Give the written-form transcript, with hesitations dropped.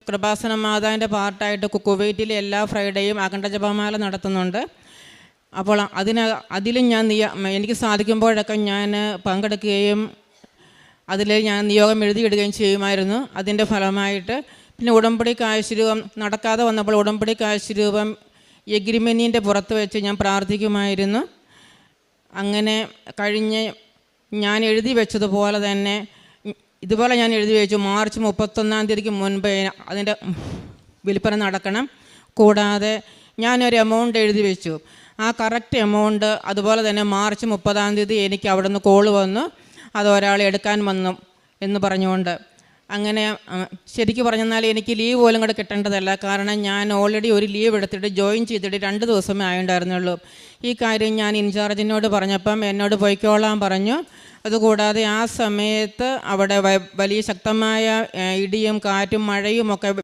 കൃപാസന മാതാവിൻ്റെ പാർട്ടായിട്ട് കുവൈറ്റിലെ എല്ലാ ഫ്രൈഡേയും അഖണ്ഡ ജപമാല നടത്തുന്നുണ്ട്. അപ്പോൾ അതിലും ഞാൻ എനിക്ക് സാധിക്കുമ്പോഴൊക്കെ ഞാൻ പങ്കെടുക്കുകയും അതിൽ ഞാൻ നിയോഗം എഴുതിയിടുകയും ചെയ്യുമായിരുന്നു. അതിൻ്റെ ഫലമായിട്ട് പിന്നെ ഉടമ്പടി കാഴ്ചരൂപം നടക്കാതെ വന്നപ്പോൾ ഉടമ്പടി കാഴ്ചരൂപം എഗ്രിമെൻറ്റിൻ്റെ പുറത്ത് വെച്ച് ഞാൻ പ്രാർത്ഥിക്കുമായിരുന്നു. അങ്ങനെ കഴിഞ്ഞ് ഞാൻ എഴുതി വെച്ചതുപോലെ തന്നെ ഇതുപോലെ ഞാൻ എഴുതി വെച്ചു, മാർച്ച് 31 മുൻപ് അതിൻ്റെ വിൽപ്പന നടക്കണം. കൂടാതെ ഞാനൊരു എമൗണ്ട് എഴുതി വെച്ചു. ആ കറക്റ്റ് എമൗണ്ട് അതുപോലെ തന്നെ മാർച്ച് 30 എനിക്ക് അവിടെ നിന്ന് കോള് വന്നു, അത് ഒരാൾ എടുക്കാൻ വന്നു എന്ന് പറഞ്ഞുകൊണ്ട്. അങ്ങനെ ശരിക്കും പറഞ്ഞാൽ എനിക്ക് ലീവ് പോലും കൂടെ കിട്ടേണ്ടതല്ല. കാരണം ഞാൻ ഓൾറെഡി ഒരു ലീവ് എടുത്തിട്ട് ജോയിൻ ചെയ്തിട്ട് 2 ദിവസമേ ആയിട്ടുണ്ടായിരുന്നുള്ളൂ. ഈ കാര്യം ഞാൻ ഇൻചാർജിനോട് പറഞ്ഞപ്പം എന്നോട് പോയിക്കോളാൻ പറഞ്ഞു. അതുകൂടാതെ ആ സമയത്ത് അവിടെ വലിയ ശക്തമായ ഇടിയും കാറ്റും മഴയും ഒക്കെ